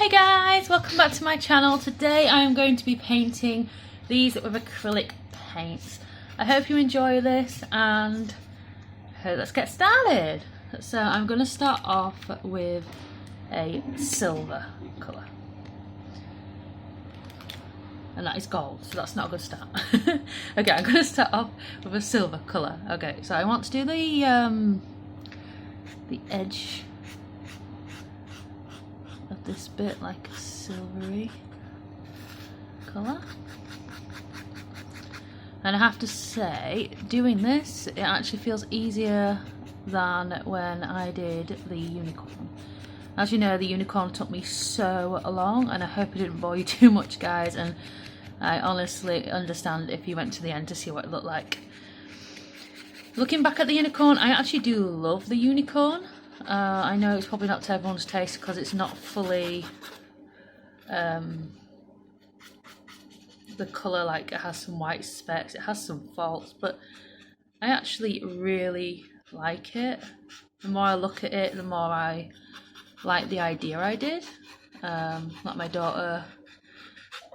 Hey guys, welcome back to my channel. Today I'm going to be painting these with acrylic paints. I hope you enjoy this and let's get started. So I'm going to start off with a silver colour. And that is gold, so that's not a good start. Okay, I'm going to start off with a silver colour. Okay, so I want to do the edge of this bit like a silvery colour. And I have to say, doing this, it actually feels easier than when I did the unicorn. As you know, the unicorn took me so long, and I hope it didn't bore you too much, guys, and I honestly understand if you went to the end to see what it looked like. Looking back at the unicorn, I actually do love the unicorn. I know it's probably not to everyone's taste because it's not fully the colour, like it has some white specks, it has some faults, but I actually really like it. The more I look at it, the more I like the idea I did. Like my daughter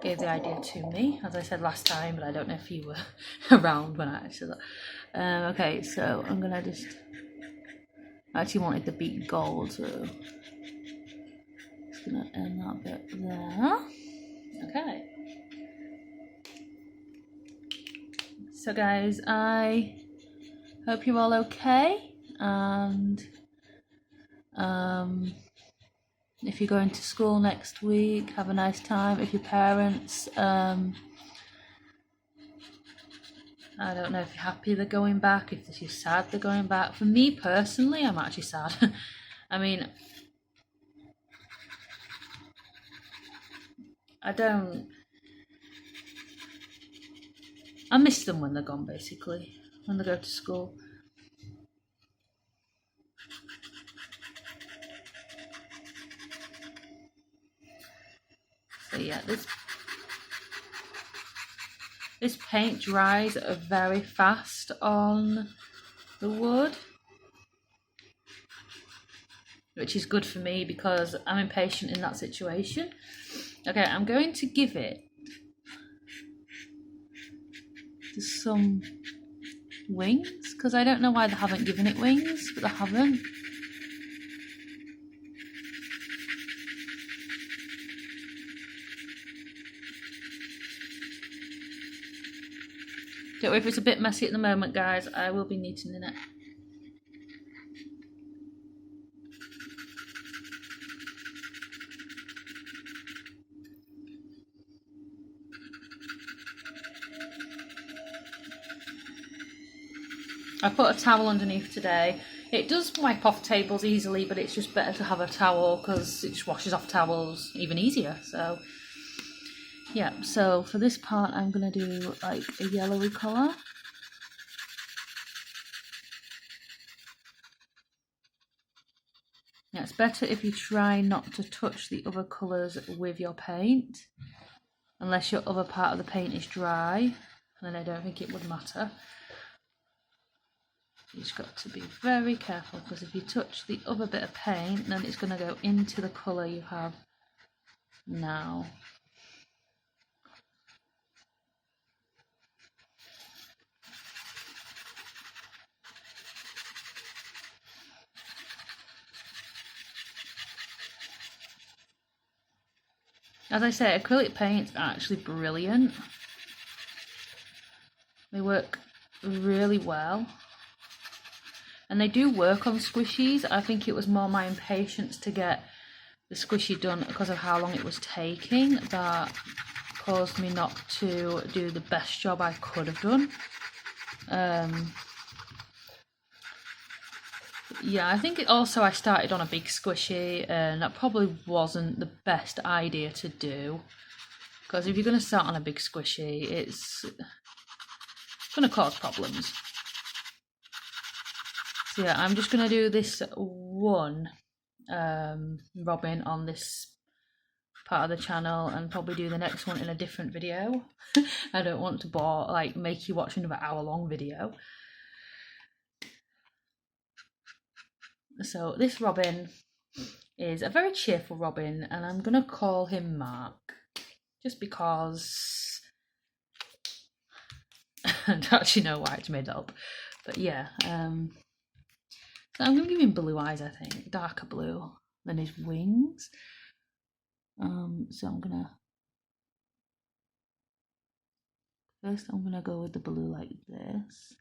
gave the idea to me, as I said last time, but I don't know if you were around when I said that. Okay, so I'm gonna just, I actually wanted the beat gold, so just gonna end that bit there. Okay. So guys, I hope you're all okay, and if you're going to school next week, have a nice time. If your parents, I don't know if you're happy they're going back, if you're sad they're going back. For me personally, I'm actually sad. I mean, I miss them when they're gone, basically, when they go to school. So yeah, this paint dries very fast on the wood, which is good for me because I'm impatient in that situation. Okay, I'm going to give it some wings, because I don't know why they haven't given it wings, but they haven't. Don't worry if it's a bit messy at the moment, guys, I will be neatening it. I put a towel underneath today. It does wipe off tables easily, but it's just better to have a towel because it just washes off towels even easier. So yeah, so for this part I'm going to do like a yellowy colour. Yeah, it's better if you try not to touch the other colours with your paint, unless your other part of the paint is dry, and then I don't think it would matter. You just got to be very careful, because if you touch the other bit of paint, then it's going to go into the colour you have now. As I say, acrylic paints are actually brilliant. They work really well. And they do work on squishies. I think it was more my impatience to get the squishy done because of how long it was taking that caused me not to do the best job I could have done. Yeah, I think I started on a big squishy, and that probably wasn't the best idea to do. Because if you're going to start on a big squishy, it's going to cause problems. So yeah, I'm just going to do this one robin on this part of the channel, and probably do the next one in a different video. I don't want to make you watch another hour-long video. So this robin is a very cheerful robin, and I'm going to call him Mark, just because I don't actually know why it's made up, but yeah. So I'm going to give him blue eyes, I think, darker blue than his wings. So I'm going to, first I'm going to go with the blue like this,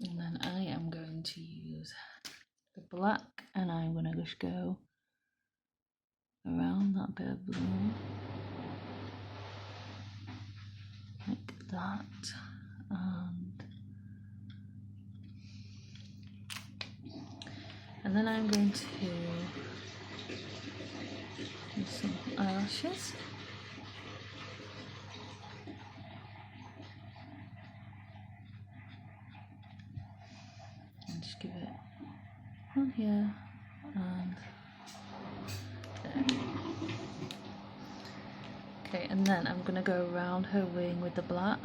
and then I am going to use the black, and I'm going to just go around that bit of blue like that, and then I'm going to use some eyelashes. And just give it one here and there. Okay, and then I'm gonna go around her wing with the black.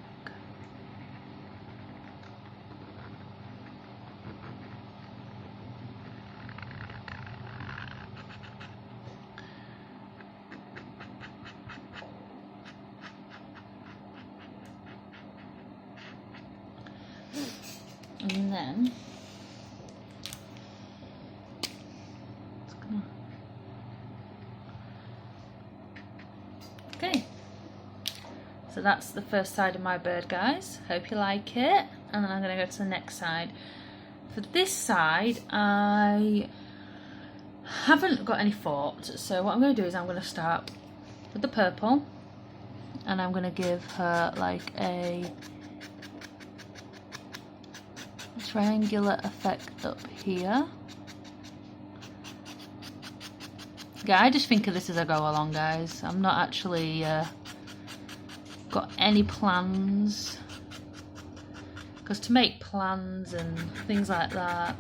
And then okay, so that's the first side of my bird, guys. Hope you like it. And then I'm going to go to the next side. For this side, I haven't got any thought, so what I'm going to do is I'm going to start with the purple, and I'm going to give her like a triangular effect up here. Yeah, I just think of this as I go along, guys. I'm not actually got any plans, because to make plans and things like that,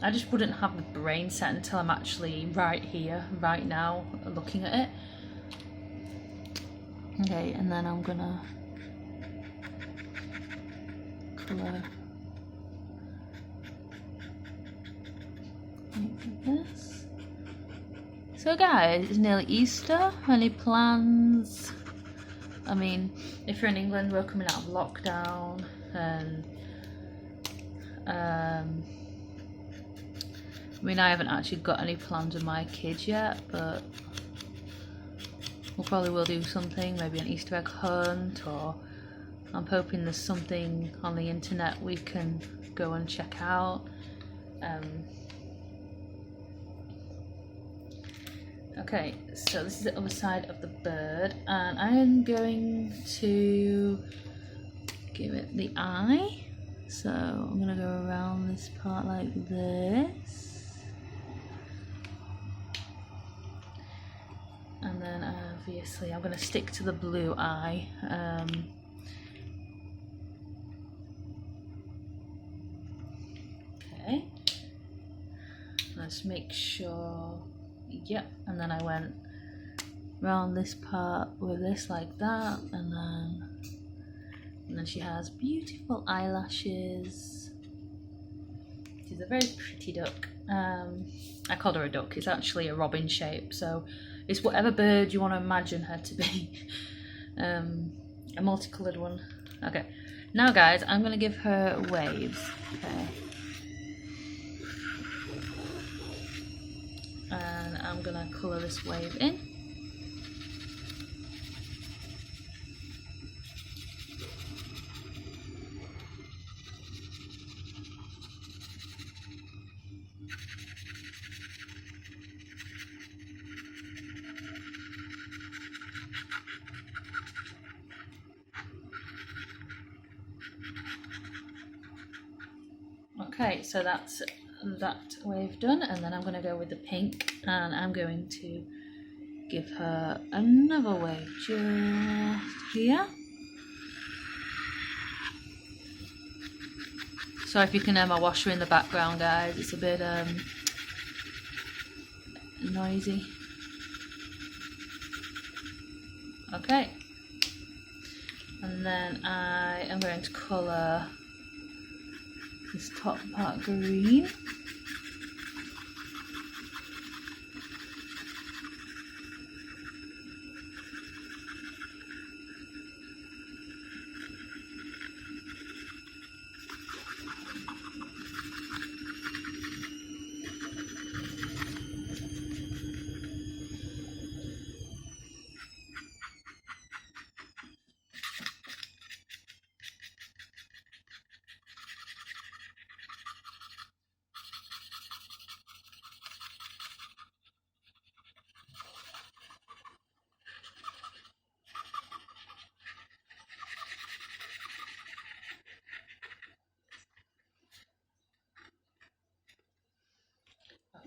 I just wouldn't have the brain set until I'm actually right here, right now, looking at it. Okay, and then I'm gonna colour like this. So guys, it's nearly Easter. Any plans? I mean, if you're in England, we're coming out of lockdown, and I mean, I haven't actually got any plans with my kids yet, but we'll probably will do something, maybe an Easter egg hunt, or I'm hoping there's something on the internet we can go and check out. Okay, so this is the other side of the bird, and I am going to give it the eye. So I'm going to go around this part like this, and then obviously I'm going to stick to the blue eye. Okay, let's make sure. Yep, and then I went around this part with this like that, and then she has beautiful eyelashes. She's a very pretty duck. I called her a duck. It's actually a robin shape, so it's whatever bird you want to imagine her to be. A multicoloured one. Okay, now guys, I'm going to give her waves. Okay. And I'm going to colour this wave in. Okay, so that's that wave done, and then I'm going to go with the pink, and I'm going to give her another wave just here. Sorry if you can hear my washer in the background, guys, it's a bit noisy. Okay, and then I am going to colour this top part green.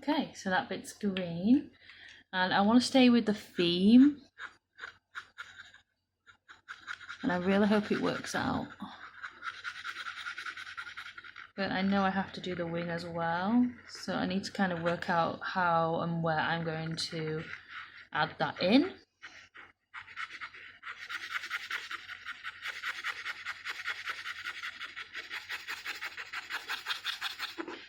Okay, so that bit's green, and I want to stay with the theme, and I really hope it works out. But I know I have to do the wing as well, so I need to kind of work out how and where I'm going to add that in.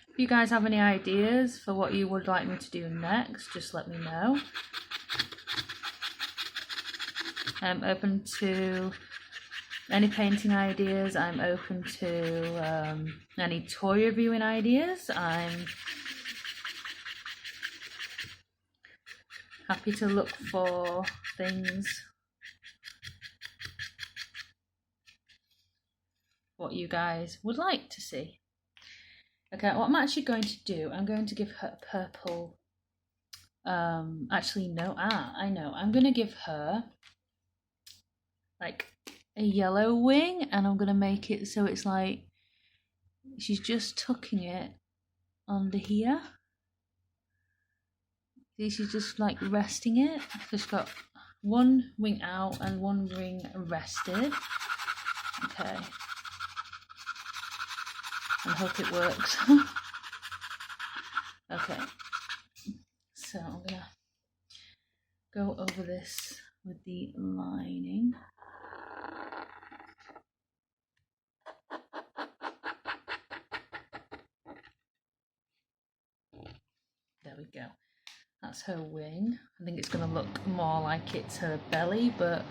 If you guys have any ideas for what you would like me to do next, just let me know. I'm open to any painting ideas. I'm open to any toy reviewing ideas. I'm happy to look for things what you guys would like to see. Okay, what I'm actually going to do, I'm going to give her a purple, actually no, I know, I'm going to give her like a yellow wing, and I'm going to make it so it's like she's just tucking it under here. See, she's just like resting it. So she's got one wing out and one wing rested. Okay. I hope it works. Okay. So I'm gonna go over this with the lining. There we go. That's her wing. I think it's going to look more like it's her belly, but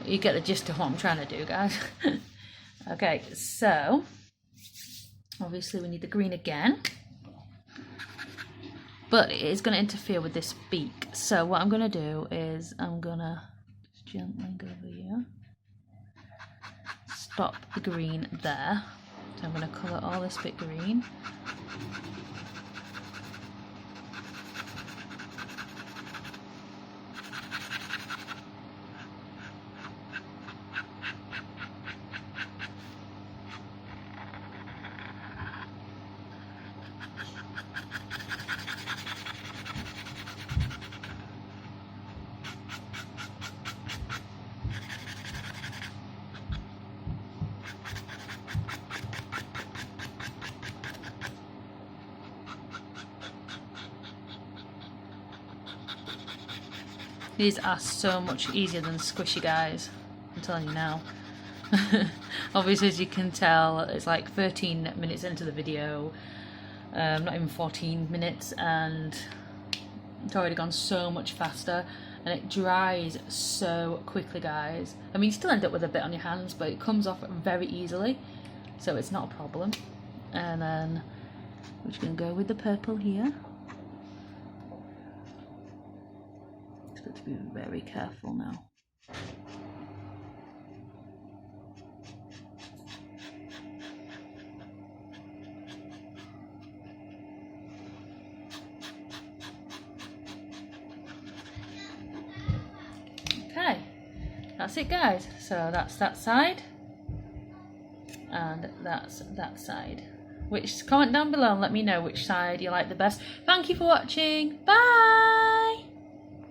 you get the gist of what I'm trying to do, guys. Okay, so obviously we need the green again, but it is going to interfere with this beak. So what I'm going to do is I'm going to just gently go over here, stop the green there. So I'm going to colour all this bit green. These are so much easier than squishy, guys. I'm telling you now. Obviously, as you can tell, it's like 13 minutes into the video. Not even 14 minutes, and it's already gone so much faster. And it dries so quickly, guys. I mean, you still end up with a bit on your hands, but it comes off very easily. So it's not a problem. And then we're just going to go with the purple here. To be very careful now. Okay, that's it, guys. So that's that side, and that's that side. Comment down below and let me know which side you like the best. Thank you for watching. Bye.